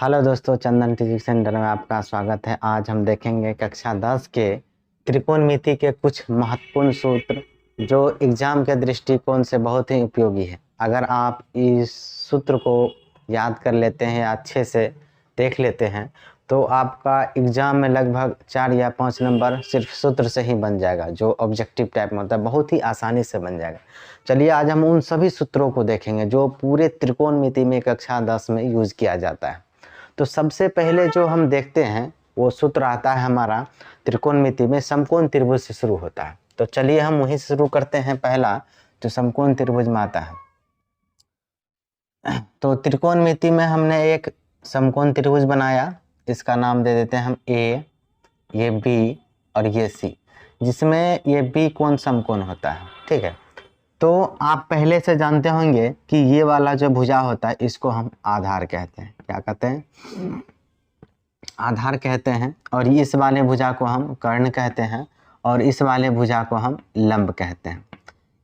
Hello दोस्तों, चंदन teaching centre में आपका स्वागत है। आज हम देखेंगे कक्षा 10 के त्रिकोणमिति के कुछ महत्वपूर्ण सूत्र जो एग्जाम के दृष्टिकोण से बहुत ही उपयोगी है। अगर आप इस सूत्र को याद कर लेते हैं या अच्छे से देख लेते हैं तो आपका एग्जाम में लगभग 4 या 5 नंबर सिर्फ सूत्र से ही बन जाएगा, जो ऑब्जेक्टिव टाइप में होता है, बहुत ही आसानी से बन जाएगा। चलिए आज हम उन सभी सूत्रों को देखेंगे जो पूरे त्रिकोणमिति में कक्षा 10 में यूज किया जाता है। तो सबसे पहले जो हम देखते हैं वो सूत्र आता है हमारा त्रिकोणमिति में समकोण त्रिभुज से शुरू होता है। तो चलिए हम वहीं से शुरू करते हैं। पहला जो समकोण त्रिभुज में आता है, तो त्रिकोणमिति में हमने एक समकोण त्रिभुज बनाया, इसका नाम दे देते हैं हम ए, ये बी और ये सी, जिसमें ये बी कोण समकोण होता है। ठीक है, तो आप पहले से जानते होंगे कि ये वाला जो भुजा होता है इसको हम आधार कहते हैं। क्या कहते हैं? आधार कहते हैं। और इस वाले भुजा को हम कर्ण कहते हैं और इस वाले भुजा को हम लंब कहते हैं।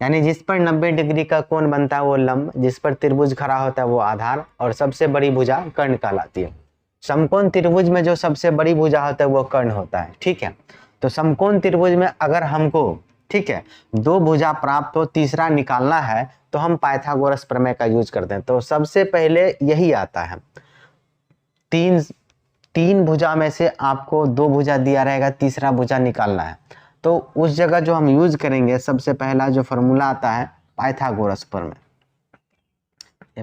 यानी जिस पर 90 डिग्री का कोण बनता है वो लंब, जिस पर त्रिभुज खड़ा होता है वो आधार, और सबसे बड़ी भुजा कर्ण कहलाती है। समकोण त्रिभुज में जो सबसे बड़ी भुजा होता है वो कर्ण होता है। ठीक है, तो समकोण त्रिभुज में अगर हमको, ठीक है, दो भुजा प्राप्त हो, तीसरा निकालना है तो हम पाइथागोरस प्रमेय का यूज करते हैं। तो सबसे पहले यही आता है। तीन भुजा में से आपको दो भुजा दिया रहेगा, तीसरा भुजा निकालना है। तो उस जगह जो हम यूज करेंगे, सबसे पहला जो फॉर्मूला आता है पाइथागोरस प्रमेय।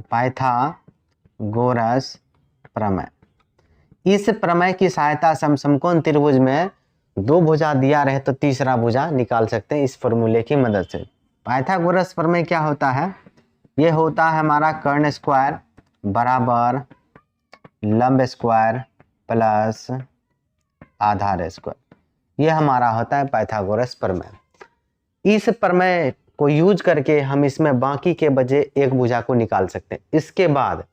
पाइथागोरस प्रमेय, इस प्रमेय की सहायता से हम समकोण त्रिभुज में दो भुजा दिया रहे तो तीसरा भुजा निकाल सकते हैं इस फॉर्मूले की मदद से। पाइथागोरस प्रमेय क्या होता है? ये होता है हमारा कर्ण स्क्वायर बराबर लंब स्क्वायर प्लस आधार स्क्वायर। ये हमारा होता है पाइथागोरस प्रमेय। इस प्रमेय को यूज करके हम इसमें बाकी के बचे एक भुजा को निकाल सकते हैं। इसके बाद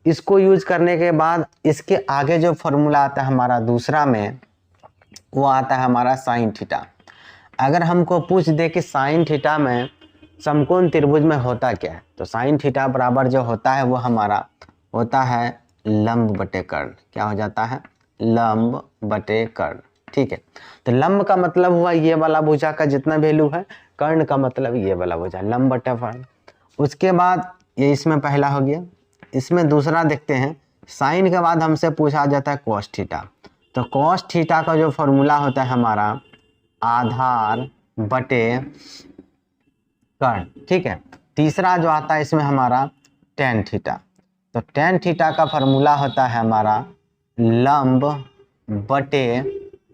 इसको यूज करने के बाद इसके आगे जो फॉर्मूला आता है हमारा दूसरा में, वो आता है हमारा साइन थीटा। अगर हमको पूछ दे कि साइन थीटा में समकोण त्रिभुज में होता क्या है, तो साइन थीटा बराबर जो होता है वो हमारा होता है लंब बटे कर्ण। क्या हो जाता है? लंब बटे कर्ण। ठीक है, तो लंब का मतलब हुआ ये वाला भुजा का जितना वैल्यू है, कर्ण का मतलब ये वाला भुजा, लंब बटे कर्ण। उसके बाद ये इसमें पहला हो गया। इसमें दूसरा देखते हैं, साइन के बाद हमसे पूछा जाता है कॉस थीटा। तो कॉस थीटा का जो फॉर्मूला होता है हमारा आधार बटे कर्ण। ठीक है, तीसरा जो आता है इसमें हमारा टेन थीटा। तो टेन थीटा का फॉर्मूला होता है हमारा लंब बटे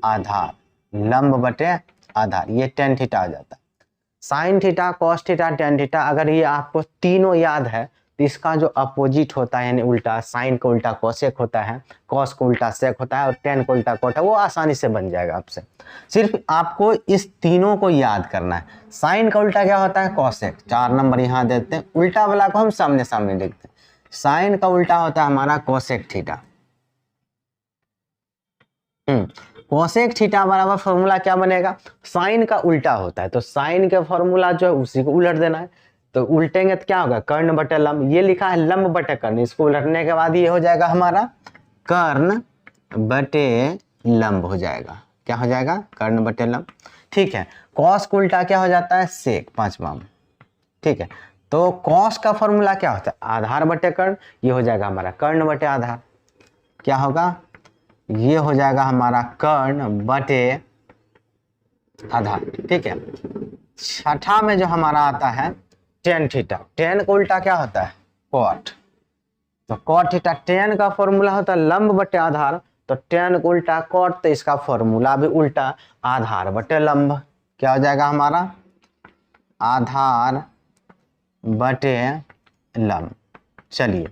आधार, लंब बटे आधार, ये टेन थीटा आ जाता है। Sine theta, cos theta, tan theta, अगर ये आपको तीनों याद है तो इसका जो अपोजिट होता है यानी उल्टा, साइन को उल्टा कोसेक होता है, कॉस को उल्टा सेक होता है और टेन को उल्टा कोट है, वो आसानी से बन जाएगा आपसे। सिर्फ आपको इस तीनों को याद करना है। साइन का उल्टा क्या होता है? कोसेक। 4 नंबर यहाँ देते हैं, उल्टा वाला को हम सामने सामने लिखते हैं। साइन का उल्टा होता है हमारा कोसेक थीटा। कोसेक थीटा बराबर फॉर्मूला क्या बनेगा? साइन का उल्टा होता है, तो साइन का फॉर्मूला जो है उसी को उलट देना है। तो उल्टेंगे तो क्या होगा? कर्ण बटे लंब। ये लिखा है लंब बटे कर्ण, इसको उलटने के बाद ये हो जाएगा हमारा कर्ण बटे लंब हो जाएगा। क्या हो जाएगा? कर्ण बटे लंब। ठीक है, कॉस का उल्टा क्या हो जाता है? सेक, पांचवा में। ठीक है, तो कॉस का फॉर्मूला क्या होता है? आधार बटे कर्ण। ये हो जाएगा हमारा कर्ण बटे आधार। क्या होगा? ये हो जाएगा हमारा कर्ण बटे आधार। ठीक है, छठा में जो हमारा आता है टेन थीटा। टेन का उल्टा क्या होता है? कॉट। तो कॉट थीटा, टेन का फॉर्मूला होता है लंब बटे आधार, तो टेन का उल्टा कॉट, तो इसका फॉर्मूला भी उल्टा, आधार बटे लंब। क्या हो जाएगा हमारा? आधार बटे लंब। चलिए,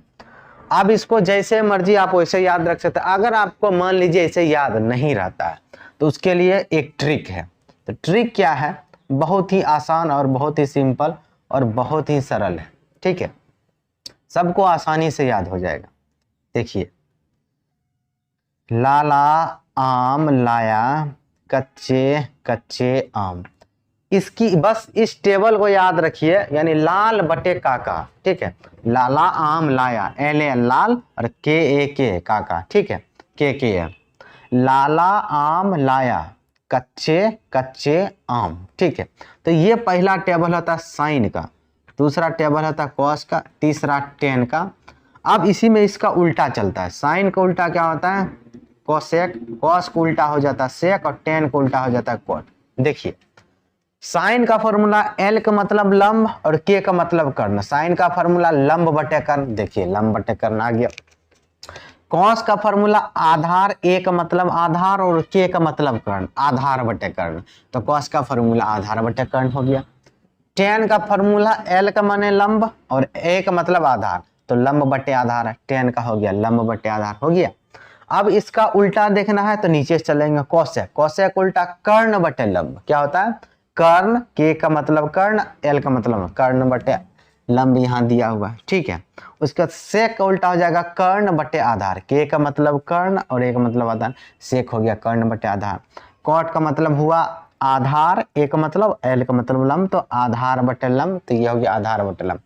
अब इसको जैसे मर्जी आप वैसे याद रख सकते हैं। अगर आपको मान लीजिए इसे याद नहीं रहता है तो उसके लिए एक ट्रिक है। तो ट्रिक क्या है? बहुत ही आसान और बहुत ही सिंपल और बहुत ही सरल है। ठीक है, सबको आसानी से याद हो जाएगा। देखिए, लाला आम लाया कच्चे कच्चे आम। इसकी बस इस टेबल को याद रखिए, यानी लाल बटे काका, ठीक है, लाला आम लाया, एल ए लाल और के ए के काका, ठीक है, के है, लाला आम लाया, कच्चे कच्चे आम, ठीक है। तो ये पहला टेबल होता है साइन का, दूसरा टेबल होता है कॉस का, तीसरा टेन का। अब इसी में इसका उल्टा चलता है, साइन का उल्टा क्या होता है कोसेक, कॉस का उल्टा हो जाता है सेक और टेन का उल्टा हो जाता है कॉट। देखिए साइन का फॉर्मूला एल का मतलब लंब और के का मतलब कर्ण, साइन का फॉर्मूला लंब बटे कर्ण, देखिए लंब बटे कर्ण आ गया। कॉस का फॉर्मूला आधार, ए का मतलब आधार और के का मतलब कर्ण, आधार बटे कर्ण, तो कॉस का फॉर्मूला आधार बटे कर्ण हो गया। टेन का फॉर्मूला एल का माने लंब और ए का मतलब आधार, तो लंब बटे आधार है, टेन का हो गया लंब बटे आधार हो गया। अब इसका उल्टा देखना है तो नीचे चलेंगे कोसेक, कोसेक उल्टा कर्ण बटे लंब, क्या होता है कर्ण, के का मतलब कर्ण, एल का मतलब कर्ण बटे लंब यहाँ दिया हुआ है, ठीक है। उसका सेक का उल्टा हो जाएगा कर्ण बटे आधार, के का मतलब कर्ण और ए का मतलब आधार, सेक हो गया कर्ण बटे आधार। कॉट का मतलब हुआ आधार, ए का मतलब एल का मतलब लंब, तो आधार बटे लंब, तो ये हो गया आधार बटे लंब।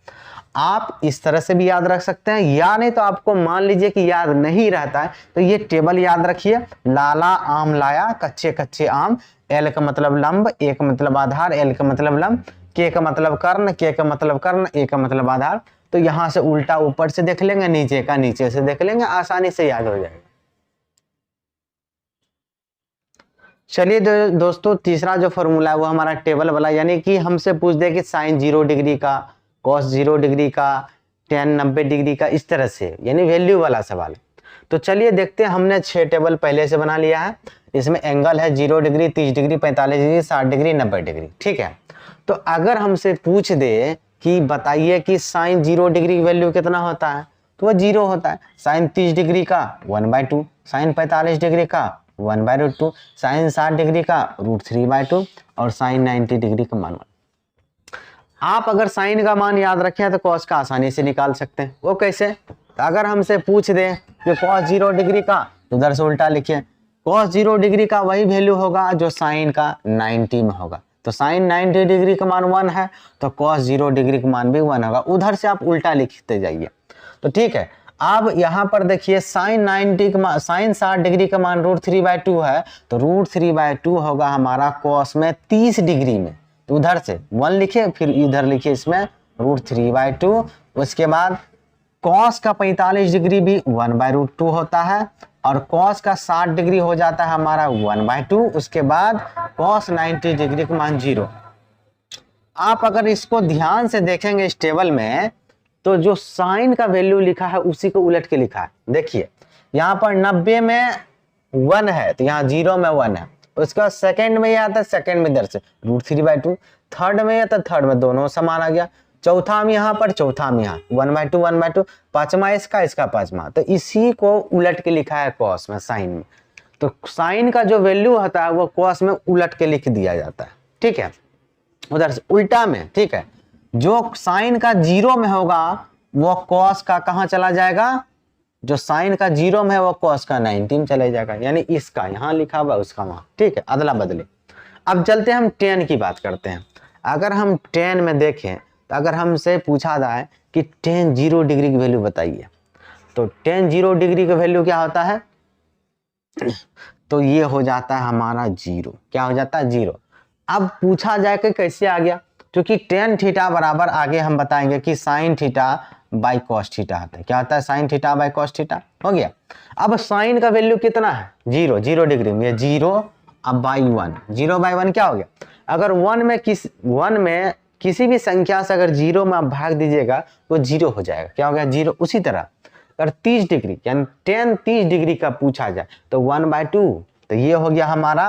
आप इस तरह से भी याद रख सकते हैं, या नहीं तो आपको मान लीजिए कि याद नहीं रहता है तो ये टेबल याद रखिए, लाला आम लाया, कच्चे कच्चे आम, एल का मतलब लंब, ए का मतलब आधार, एल का मतलब लंब, के का मतलब कर्ण, के का मतलब कर्ण, ए का मतलब आधार। तो यहां से उल्टा ऊपर से देख लेंगे, नीचे का नीचे से देख लेंगे, आसानी से याद हो जाएगा। चलिए दोस्तों तीसरा जो फॉर्मूला है वो हमारा टेबल वाला, यानी कि हमसे पूछ दे कि साइन 0 डिग्री का, कॉस 0 डिग्री का, टेन 90 डिग्री का, इस तरह से यानी वैल्यू वाला सवाल। तो चलिए देखते हैं, हमने 6 टेबल पहले से बना लिया है। इसमें एंगल है 0 degree, 30 degree, 45 degree, 60 degree, 90 degree, ठीक है। तो अगर हमसे पूछ दे कि बताइए कि साइन 0 डिग्री की वैल्यू कितना होता है, तो वह 0 होता है। साइन 30 डिग्री का 1/2, साइन 45 डिग्री का 1/√2, साइन 60 डिग्री का √3/2 और साइन 90 डिग्री का मान 1। आप अगर साइन का मान याद रखें तो कॉस का आसानी से निकाल सकते हैं। वो कैसे, तो अगर हमसे पूछ दे कि कॉस 0 डिग्री का, तो उधर से उल्टा लिखिए, कॉस 0 डिग्री का वही वैल्यू होगा जो साइन का 90 में होगा। तो साइन 90 डिग्री का मान 1 है, तो कॉस 0 डिग्री का मान भी 1 होगा। उधर से आप उल्टा लिखते जाइए, तो ठीक है। अब यहाँ पर देखिए साइन 60 डिग्री का मान √3/2 है, तो √3/2 होगा हमारा कॉस में 30 डिग्री में, तो उधर से 1 लिखे, फिर इधर लिखिए इसमें √3/2। उसके बाद कॉस का 45 डिग्री भी 1/√2 होता है, और कॉस का 60 डिग्री हो जाता है हमारा 1/2। उसके बाद कॉस 90 डिग्री का मान 0। आप अगर इसको ध्यान से देखेंगे इस टेबल में, तो जो साइन का वैल्यू लिखा है उसी को उलट के लिखा है। देखिए यहाँ पर 90 में 1 है, तो यहाँ 0 में 1 है। उसका सेकंड में आता है, सेकंड में इधर से √3/2, थर्ड में तो थर्ड में दोनों समान आ गया, चौथा में यहाँ पर, चौथा में यहाँ 1/2 1/2, पांचवा इसका पांचवा, तो इसी को उलट के लिखा है कॉस में, साइन में। तो साइन का जो वैल्यू होता है वो कॉस में उलट के लिख दिया जाता है, ठीक है, उधर से उल्टा में, ठीक है। जो साइन का 0 में होगा वो कॉस का कहां चला जाएगा, जो साइन का 0 में है वो कॉस का 90 में चले जाएगा, यानी इसका यहाँ लिखा हुआ उसका वहां, ठीक है, अदला बदले। अब चलते हैं हम टेन की बात करते हैं। अगर हम टेन में देखें तो अगर हमसे पूछा जाए कि टेन 0 डिग्री की वैल्यू बताइए, तो टेन 0 डिग्री की वैल्यू क्या होता है, तो ये हो जाता है हमारा 0। क्या हो जाता है 0। अब पूछा जाए कि कैसे आ गया, क्योंकि टेन थीटा बराबर आगे हम बताएंगे कि sign theta by cos theta होता है। क्या होता है sign theta by cos theta, हो गया। अब साइन का वैल्यू कितना है 0 डिग्री में, 0 अब बाई 1, 0/1 क्या हो गया। अगर 1 में किसी भी संख्या से अगर 0 में आप भाग दीजिएगा तो 0 हो जाएगा, क्या हो गया 0। उसी तरह अगर 30 डिग्री यानी टेन 30 डिग्री का पूछा जाए तो 1/2, तो ये हो गया हमारा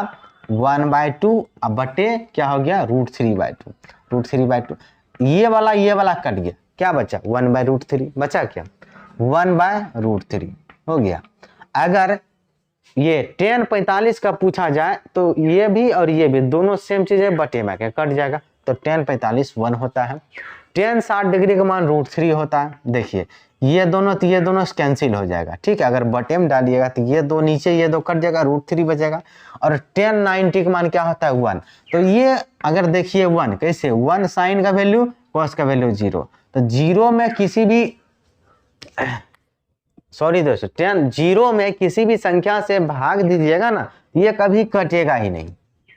1/2 अब बटे क्या हो गया √3/2। ये वाला कट गया, क्या बचा 1/√3 बचा, क्या 1/√3 हो गया। अगर ये टेन 45 का पूछा जाए तो ये भी और ये भी दोनों सेम चीज है, बटे में कट जाएगा, तो टेन 45 1 होता है। टेन 60 डिग्री का मान √3 होता है। देखिए ये दोनों कैंसिल हो जाएगा, ठीक है। अगर बटे में डालिएगा तो ये दो नीचे ये दो कट जाएगा, √3 बचेगा। और टेन 90 का मान क्या होता है 1। तो ये अगर देखिए 1 कैसे, 1 साइन का वैल्यू कॉस का वैल्यू 0। तो 0 में किसी भी सॉरी दोस्तों 0 में किसी भी संख्या से भाग दीजिएगा ना, ये कभी कटेगा ही नहीं,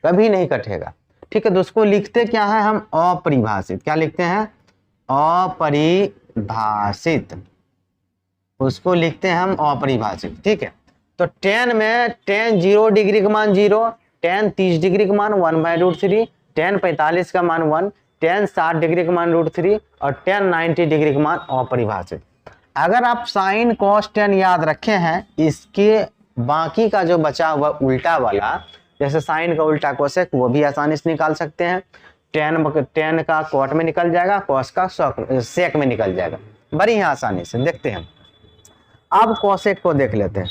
कभी नहीं कटेगा, ठीक है। तो उसको लिखते क्या है हम, अपरिभाषित। क्या लिखते हैं, अपरिभाषित, उसको लिखते हैं हम अपरिभाषित, ठीक है। तो टेन में टेन 0 डिग्री का मान 0, टेन 30 डिग्री का मान 1/√3, टेन 45 का मान 1, टेन 60 डिग्री का मान √3 और टेन 90 डिग्री का मान अपरिभाषित। अगर आप साइन कॉस टेन याद रखे हैं, इसके बाकी का जो बचा हुआ उल्टा वाला, जैसे साइन का उल्टा कोसेक, वो भी आसानी से निकाल सकते हैं। टेन का कॉट में निकल जाएगा, कॉस का सेक में निकल जाएगा, बड़ी ही आसानी से। देखते हैं अब कोसेक को देख लेते हैं।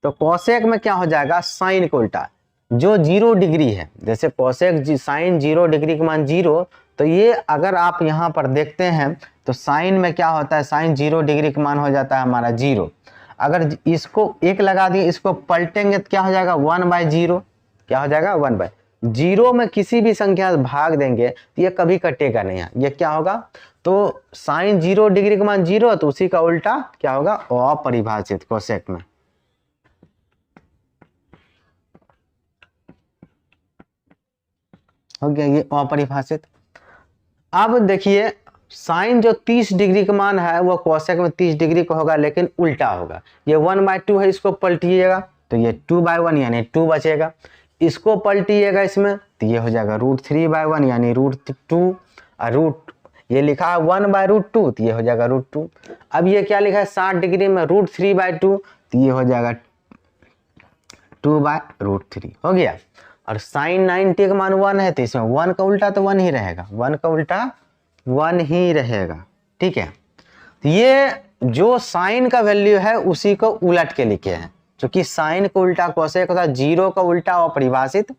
तो कोसेक में क्या हो जाएगा, साइन का उल्टा जो 0 डिग्री है, जैसे कोसेक साइन 0 डिग्री का मान 0, तो ये अगर आप यहाँ पर देखते हैं तो साइन में क्या होता है, साइन 0 डिग्री का मान हो जाता है हमारा 0। अगर इसको 1 लगा दिए, इसको पलटेंगे तो क्या हो जाएगा 1/0, क्या हो जाएगा 1/0 में किसी भी संख्या भाग देंगे तो ये कभी कटेगा नहीं है, ये क्या होगा। तो साइन 0 डिग्री का मान 0, तो उसी का उल्टा क्या होगा, अपरिभाषित कोसेक में। हो गया ये अपरिभाषित। अब देखिए साइन जो 30 डिग्री का मान है वो कोसेक में 30 डिग्री का होगा, लेकिन उल्टा होगा। ये 1/2 है, इसको पलटिएगा तो ये 2/1 यानी 2 बचेगा। इसको पलटिएगा इसमें तो ये हो जाएगा √3/1 यानी √2। ये लिखा है 1/√2 तो ये हो जाएगा √2। अब ये क्या लिखा है 60 डिग्री में √3/2 तो ये हो जाएगा 2/√3 हो गया। और साइन 90 का मान 1 है तो इसमें 1 का उल्टा तो 1 ही रहेगा, 1 का उल्टा 1 ही रहेगा, ठीक है। तो ये जो साइन का वैल्यू है उसी को उलट के लिखे हैं, क्योंकि साइन का उल्टा कोसेक होता है, 0 का उल्टा अपरिभाषित,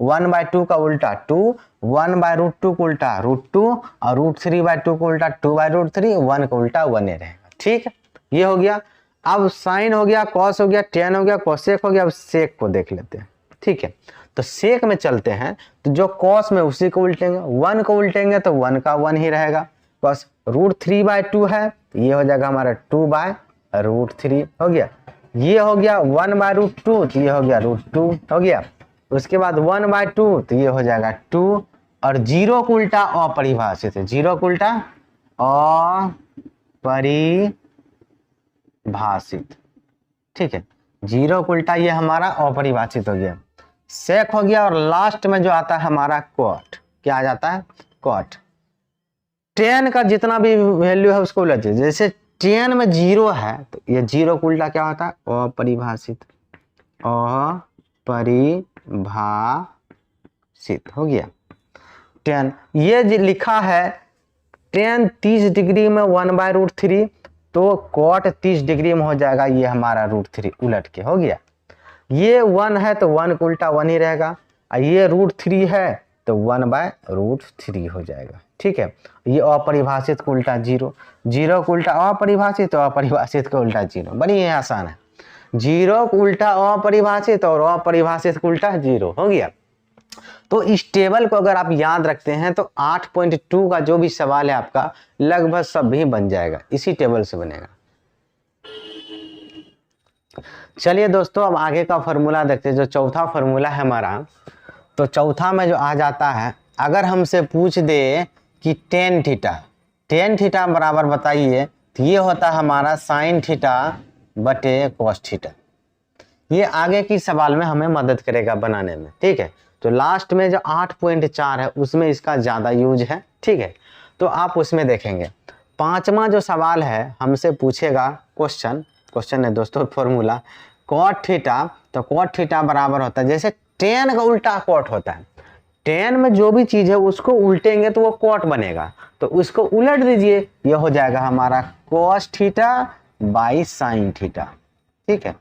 1/2 का उल्टा 2, 1/√2 का उल्टा √2 और √3/2 का उल्टा 2/√3, 1 का उल्टा 1 ही रहेगा, ठीक है। ये हो गया। अब साइन हो गया, कॉस हो गया, टेन हो गया, कोसेक हो गया। अब सेक को देख लेते हैं, ठीक है। तो सेक में चलते हैं, तो जो कॉस में उसी को उल्टेंगे, 1 को उल्टेंगे तो 1 का 1 ही रहेगा। कॉस √3/2 है, ये हो जाएगा हमारा 2/√3 हो गया। ये हो गया 1/√2 तो ये हो गया √2 हो गया। उसके बाद 1/2 तो ये हो जाएगा 2 और 0 को उल्टा अपरिभाषित है, 0 को उल्टा अपरिभाषित, ठीक है। 0 को उल्टा ये हमारा अपरिभाषित हो गया, सेक हो गया। और लास्ट में जो आता है हमारा कॉट, क्या आ जाता है कॉट। टेन का जितना भी वैल्यू है उसको उलट, जैसे टेन में 0 है तो ये 0 को उल्टा क्या होता है अपरिभाषित, अपरिभाषित हो गया। टेन ये लिखा है टेन 30 डिग्री में 1/√3, तो कॉट 30 डिग्री में हो जाएगा ये हमारा √3 उलट के हो गया। ये 1 है तो 1 को उल्टा 1 ही रहेगा, और ये √3 है तो 1/√3 हो जाएगा, ठीक है। ये अपरिभाषित को उल्टा 0, 0 को उल्टा अपरिभाषित तो अपरिभाषित को उल्टा 0, बड़ी ये आसान है। 0 को उल्टा अपरिभाषित और अपरिभाषित को उल्टा 0 हो गया। तो इस टेबल को अगर आप याद रखते हैं तो 8.2 का जो भी सवाल है आपका लगभग सब भी बन जाएगा, इसी टेबल से बनेगा। चलिए दोस्तों अब आगे का फॉर्मूला देखते हैं। जो चौथा फॉर्मूला है हमारा, तो चौथा में जो आ जाता है, अगर हमसे पूछ दे कि टेन थीटा बराबर बताइए, तो ये होता है हमारा साइन थीटा बटे कॉस थीटा। ये आगे की सवाल में हमें मदद करेगा बनाने में, ठीक है। तो लास्ट में जो 8.4 है उसमें इसका ज़्यादा यूज है, ठीक है। तो आप उसमें देखेंगे। पांचवा जो सवाल है हमसे पूछेगा, क्वेश्चन है दोस्तों फॉर्मूला कॉट थीटा, तो कॉट थीटा बराबर होता है, जैसे टेन का उल्टा कॉट होता है, टेन में जो भी चीज है उसको उल्टेंगे तो वो कॉट बनेगा, तो उसको उलट दीजिए, ये हो जाएगा हमारा cos theta by sine theta, ठीक है।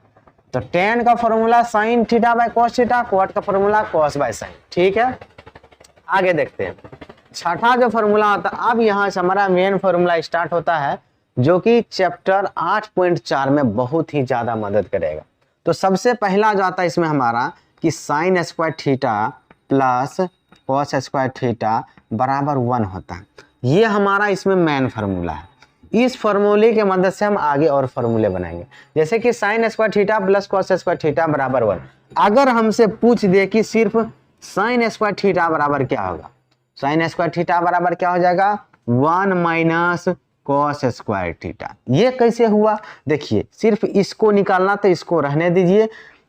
तो टेन का formula sine theta by cos theta, cot का फॉर्मूला कॉस बाई साइन, ठीक है। आगे देखते हैं। छठा जो फॉर्मूला होता है, अब यहाँ से हमारा मेन फॉर्मूला स्टार्ट होता है जो कि चैप्टर 8.4 में बहुत ही ज्यादा मदद करेगा। तो सबसे पहला जो आता है इसमें हमारा कि sign square theta plus cos square theta बराबर 1 होता है। ये हमारा इसमें मेन फार्मूला है। इस फार्मूले के मदद से हम आगे और फार्मूले बनाएंगे, जैसे कि sign square theta plus cos square theta बराबर 1। अगर हमसे पूछ दे कि सिर्फ साइन स्क्वायर थीटा बराबर क्या होगा, साइन स्क्वायर थीटा बराबर क्या हो जाएगा 1 माइनस कॉस स्क्वायर थीटा। ये कैसे हुआ, देखिए सिर्फ इसको निकालना तो इसको रहने दीजिए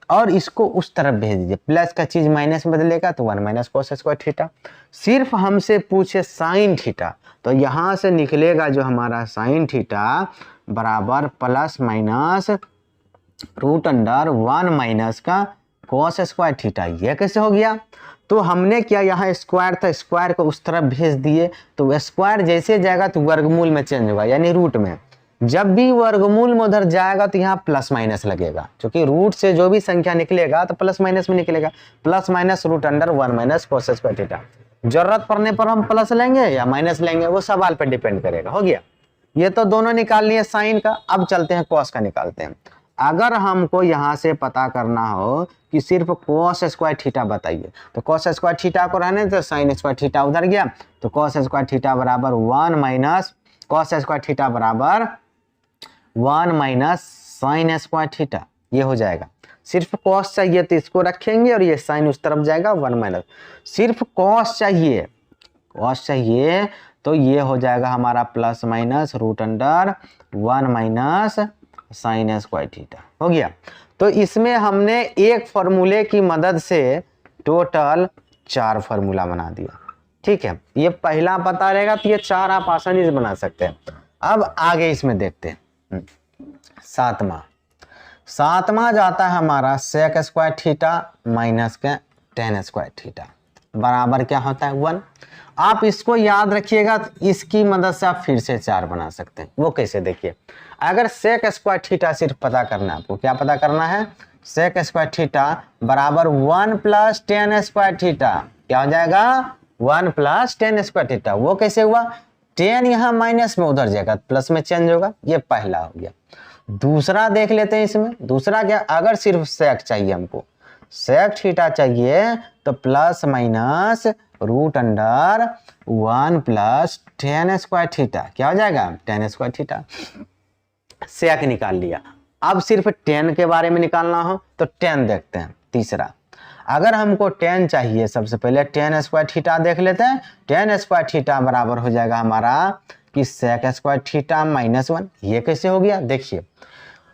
और इसको उस तरफ भेज दीजिए, प्लस का चीज माइनस में बदलेगा तो 1 माइनस कॉस स्क्वायर थीटा। सिर्फ हमसे पूछे साइन थीटा, तो यहां से निकलेगा जो हमारा साइन थीटा बराबर plus minus root under 1 minus का कॉस स्क्वायर थीटा। ये कैसे हो गया, तो हमने क्या यहाँ स्क्वायर था, स्क्वायर को उस तरफ भेज दिए, तो स्क्वायर जैसे जाएगा तो वर्गमूल में चेंज होगा, यानी रूट में। जब भी वर्गमूल में उधर जाएगा तो यहाँ प्लस माइनस लगेगा, क्योंकि रूट से जो भी संख्या निकलेगा तो प्लस माइनस में निकलेगा। Plus minus root under 1 minus cos square theta. जरूरत पड़ने पर हम प्लस लेंगे या माइनस लेंगे, वो सवाल पर डिपेंड करेगा। हो गया, ये तो दोनों निकाल लिए साइन का। अब चलते हैं कॉस का निकालते हैं। अगर हमको यहाँ से पता करना हो कि सिर्फ कॉस स्क्वायर थीटा बताइए, तो कॉस स्क्वायर थीटा को रहने तो साइन स्क्वायर थीटा उधर गया, तो कॉस स्क्वायर थीटा बराबर 1 माइनस कॉस स्क्वायर थीटा बराबर 1 माइनस साइन स्क्वायर थीटा। ये हो जाएगा। सिर्फ कॉस चाहिए तो इसको रखेंगे और ये साइन उस तरफ जाएगा 1 माइनस। सिर्फ कॉस चाहिए, कॉस चाहिए तो ये हो जाएगा हमारा plus minus root under 1 minus sine square theta. हो गया। तो इसमें हमने एक फॉर्मूले की मदद से टोटल 4 फार्मूला बना दिया। ठीक है, ये पहला पता रहेगा तो ये 4 आप आसानी से बना सकते हैं। अब आगे इसमें देखते हैं सातवां जाता है हमारा सेक स्क्वायर थीटा माइनस के टेन स्क्वायर थीटा बराबर क्या होता है 1। आप इसको याद रखिएगा, इसकी मदद से आप फिर से 4 बना सकते हैं। वो कैसे, देखिए अगर सेक स्क्वायर थीटा सिर्फ पता करना है आपको, क्या पता करना है, सेक स्क्वायर थीटा बराबर 1 प्लस टेन स्क्वायर थीटा। क्या हो जाएगा 1 प्लस टेन स्क्वायर थीटा। वो कैसे हुआ, 10 यहाँ माइनस में उधर जाएगा प्लस में चेंज होगा। ये पहला हो गया। दूसरा देख लेते हैं इसमें। दूसरा क्या, अगर सिर्फ सेक चाहिए हमको, सेक थीटा चाहिए तो plus minus root under 1 plus tan square theta. क्या हो जाएगा टेन स्क्वायर थीटा। सेक निकाल लिया। अब सिर्फ 10 के बारे में निकालना हो तो 10 देखते हैं। तीसरा, अगर हमको 10 चाहिए, सबसे पहले टेन स्क्वायर थीटा देख लेते हैं। टेन स्क्वायर थीटा बराबर हो जाएगा हमारा कि सेक स्क्वायर थीटा माइनस 1। ये कैसे हो गया, देखिए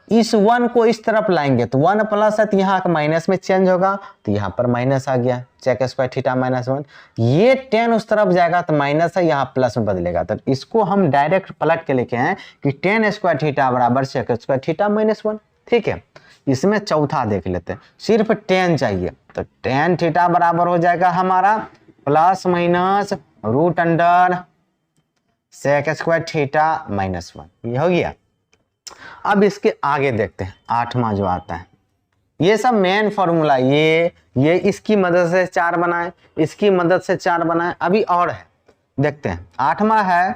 इस 1 को इस तरफ लाएंगे तो 1 प्लस है तो यहाँ माइनस में चेंज होगा, तो यहाँ पर माइनस आ गया सेक स्क्वायर थीटा माइनस 1। ये 10 उस तरफ जाएगा तो माइनस है, यहाँ प्लस में बदलेगा। तो इसको हम डायरेक्ट पलट के लिखे हैं कि टेन स्क्वायर थीटा बराबर सेक स्क्वायर थीटा माइनस 1। ठीक है, इसमें चौथा देख लेते हैं। सिर्फ 10 चाहिए तो टेन थीटा बराबर हो जाएगा हमारा plus minus root under sec square theta minus 1। ये हो गया। अब इसके आगे देखते हैं 8वां जो आता है। ये सब मेन फॉर्मूला, ये इसकी मदद से 4 बनाए, इसकी मदद से 4 बनाए। अभी और है, देखते हैं। 8वां है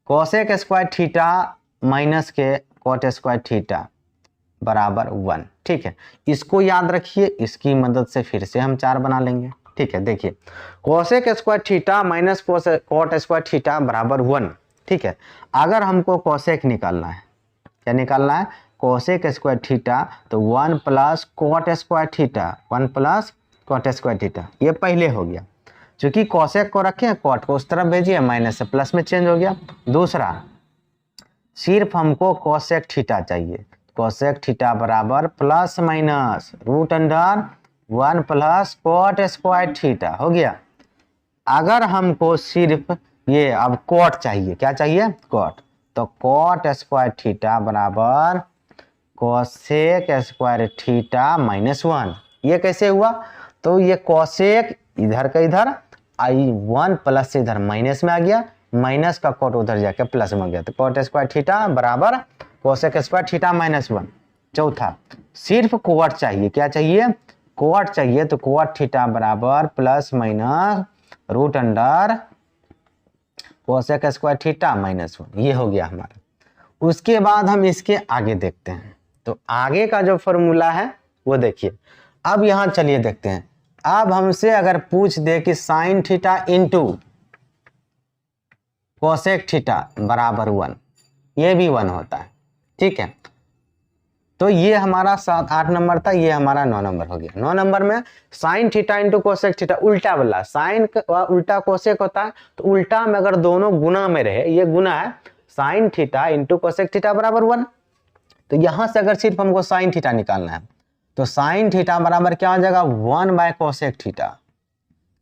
कोसेक स्क्वायर थीटा माइनस के कॉट स्क्वायर थीटा बराबर 1। ठीक है, इसको याद रखिए, इसकी मदद से फिर से हम 4 बना लेंगे। ठीक है, देखिए cosec square theta minus cot square theta बराबर 1। ठीक है, अगर हमको कोसेक निकालना है, क्या निकालना है, कोसेक स्क्वायर थीटा, तो 1 plus cot square theta, 1 plus cot square theta. ये पहले हो गया, क्योंकि कोसेक को रखे कॉट को उस तरफ भेजिए, माइनस से प्लस में चेंज हो गया। दूसरा, सिर्फ हमको कोसेक थीटा चाहिए, कोसेक थीटा बराबर plus minus root under 1 plus cot square theta. हो गया। अगर हमको सिर्फ ये अब कॉट चाहिए, क्या चाहिए, कॉट, तो कॉट स्क्वायर थीटा बराबर कोसेक स्क्वायर थीटा माइनस 1। ये कैसे हुआ, तो ये कोसेक इधर का इधर आई 1 प्लस से इधर माइनस में आ गया, माइनस का कॉट उधर जाके प्लस में गया, तो कॉट स्क्वायर थीटा बराबर कोसेक स्क्वायर थीटा माइनस 1। चौथा, सिर्फ कॉट चाहिए, क्या चाहिए, कॉट चाहिए, तो कॉट थीटा बराबर plus minus root under cosec square theta minus 1, ये हो गया हमारा। उसके बाद हम इसके आगे देखते हैं, तो आगे का जो फॉर्मूला है वो देखिए। अब यहां चलिए देखते हैं, अब हमसे अगर पूछ दे कि sine theta into cosec theta बराबर 1, ये भी 1 होता है, ठीक है। तो ये हमारा 7-8 नंबर था, ये हमारा 9 नंबर हो गया। 9 नंबर में sine theta into cosec theta, उल्टा वाला साइन उल्टा कोसेक होता है, तो उल्टा में अगर दोनों गुना में रहे, ये गुना है, sine theta into cosec theta बराबर 1। तो यहां से अगर सिर्फ हमको साइन थीटा निकालना है, तो साइन थीटा बराबर क्या हो जाएगा 1 बाय कोसेक थीटा,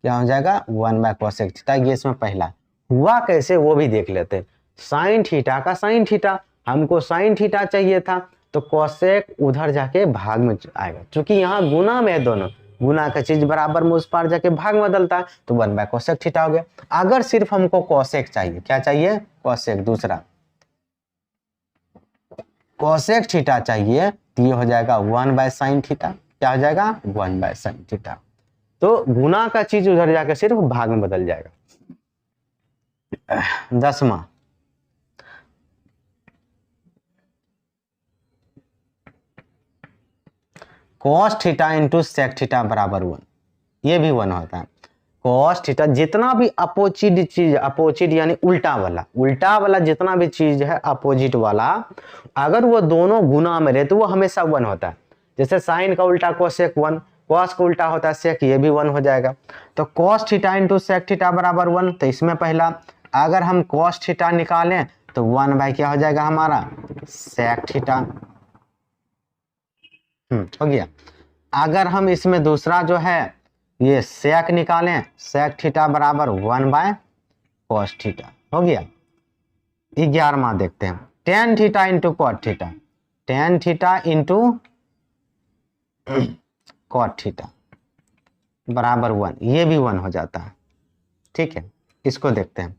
क्या हो जाएगा 1 बाय कोसेक थीटा। ये इसमें पहला हुआ कैसे वो भी देख लेते हैं। साइन थीटा का साइन थीटा, हमको साइन थीटा चाहिए था, तो कोसेक उधर जाके भाग में आएगा, क्योंकि यहाँ गुना में है, दोनों गुना का चीज बराबर में उस पार जाके भाग में बदलता है, तो 1 बाय कोसेक थीटा हो गया। अगर सिर्फ हमको कोसेक चाहिए, क्या चाहिए कोसेक, दूसरा कोसेक थीटा चाहिए, तो ये हो जाएगा 1 बाय साइन थीटा, क्या हो जाएगा 1 बाय साइन थीटा। तो गुना का चीज उधर जाके सिर्फ भाग में बदल जाएगा। 10वां cos theta into sec theta बराबर 1, ये भी 1 होता है। कॉस थीटा जितना भी अपोजिट चीज, अपोजिट यानी उल्टा वाला जितना भी चीज है अपोजिट वाला, अगर वो दोनों गुना में रहे तो वो हमेशा 1 होता है। जैसे साइन का उल्टा कोसेक 1, कॉस का उल्टा होता है सेक, ये भी 1 हो जाएगा। तो cos theta into sec theta बराबर 1, तो इसमें पहला अगर हम कॉस थीटा निकालें तो 1 बाय क्या हो जाएगा हमारा सेक थीटा, हो गया। अगर हम इसमें दूसरा जो है ये सेक निकालें, सेक थीटा बराबर 1 बाय कॉस थीटा, हो गया। 11वां देखते हैं, tan theta into cot theta, tan theta into cot theta बराबर 1, ये भी 1 हो जाता है, ठीक है। इसको देखते हैं,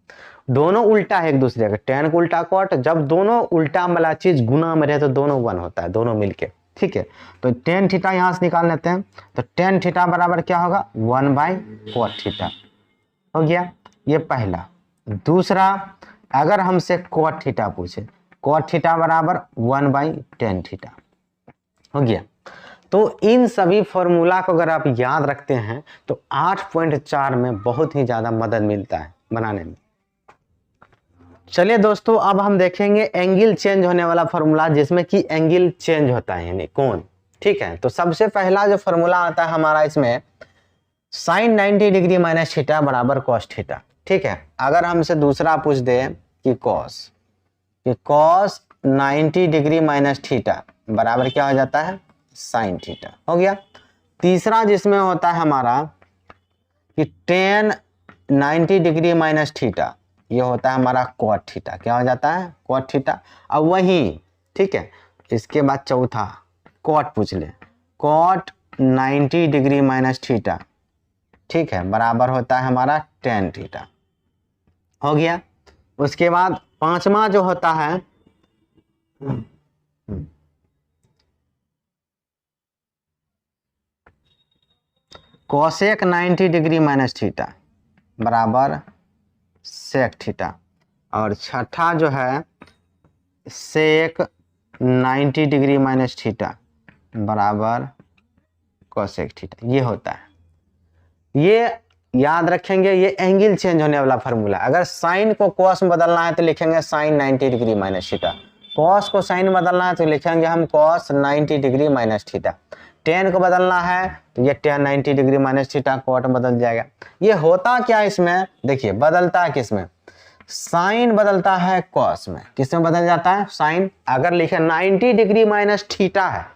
दोनों उल्टा है एक दूसरे का, टेन को उल्टा कॉट, जब दोनों उल्टा वाला चीज गुना में रहे तो दोनों 1 होता है, दोनों मिलके, ठीक है। तो टेन थीटा यहां से निकाल लेते हैं, तो टेन थीटा बराबर क्या होगा 1 बाय कॉट थीटा, हो गया, ये पहला। दूसरा अगर हमसे कॉट थीटा पूछे, कॉट थीटा बराबर 1 बाय टेन थीटा, हो गया। तो इन सभी फॉर्मूला को अगर आप याद रखते हैं तो 8.4 में बहुत ही ज्यादा मदद मिलता है बनाने में। चलिए दोस्तों, अब हम देखेंगे एंगल चेंज होने वाला फॉर्मूला, जिसमें कि एंगल चेंज होता है यानी कोण, ठीक है। तो सबसे पहला जो फॉर्मूला आता है हमारा इसमें साइन 90 डिग्री माइनस थीटा बराबर कॉस थीटा, ठीक है। अगर हमसे दूसरा पूछ दे कि कॉस 90 डिग्री माइनस थीटा बराबर क्या हो जाता है साइन थीटा, हो गया। तीसरा जिसमें होता है हमारा कि टेन 90 डिग्री माइनस थीटा, ये होता है हमारा कॉट थीटा, क्या हो जाता है कॉट थीटा। अब वही, ठीक है। इसके बाद चौथा कॉट पूछ ले, कॉट 90 डिग्री माइनस थीटा, ठीक है, बराबर होता है हमारा टेन थीटा, हो गया। उसके बाद पांचवा जो होता है कोसेक 90 डिग्री माइनस थीटा बराबर सेक थीटा, और छठा जो है सेक 90 डिग्री माइनस थीटा बराबर कोसेक थीटा, ये होता है। ये याद रखेंगे, ये एंगल चेंज होने वाला फार्मूला। अगर साइन को कॉस में बदलना है तो लिखेंगे sine 90 degree minus theta, cos को साइन में बदलना है तो लिखेंगे हम cos 90 degree minus theta, tan को बदलना है तो ये tan 90 degree minus theta cot बदल जाएगा। ये होता क्या इसमें, देखिए बदलता है किसमें, साइन बदलता है कॉस में, किसमें बदल जाता है साइन। अगर लिखे 90 डिग्री माइनस थीटा है,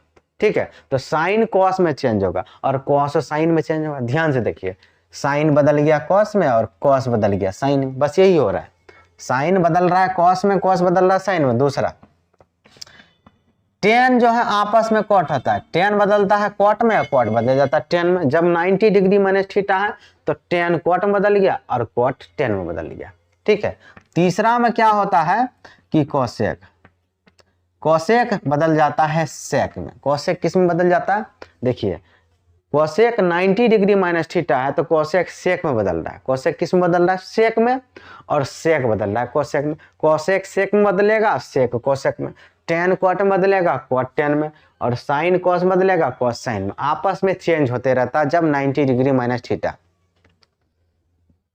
ठीक है, तो साइन कॉस में चेंज होगा और कॉस साइन में चेंज होगा। ध्यान से देखिए, साइन बदल गया कॉस में और कॉस बदल गया साइन में, बस यही हो रहा है। साइन बदल रहा है कॉस में, कॉस बदल रहा है साइन में। दूसरा टेन जो है आपस में कॉट होता है, टेन बदलता है कॉट में और कॉट बदल जाता है टेन में। जब 90 डिग्री माइनस थीटा है तो टेन कॉट में बदल गया और कॉट टेन में बदल गया, ठीक है। तीसरा में क्या होता है कि कोसेक, कोसेक बदल जाता है सेक में। कोसेक किस में बदल जाता है, देखिए कोसेक 90 डिग्री माइनस थीटा है तो कोसेक सेक में बदल रहा है। कोसेक किस में बदल रहा है? सेक में। और सेक बदल रहा है कोसेक में। कोसेक सेक में बदलेगा, सेक कोसेक में। टेन कॉट में बदलेगा, कॉट टेन में। और साइन कॉस बदलेगा, कॉस साइन में। आपस में चेंज होते रहता है जब 90 डिग्री माइनस थीटा।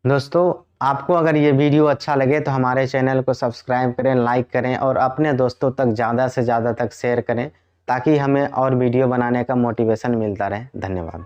दोस्तों आपको अगर ये वीडियो अच्छा लगे तो हमारे चैनल को सब्सक्राइब करें, लाइक करें और अपने दोस्तों तक ज़्यादा से ज़्यादा तक शेयर करें ताकि हमें और वीडियो बनाने का मोटिवेशन मिलता रहे। धन्यवाद।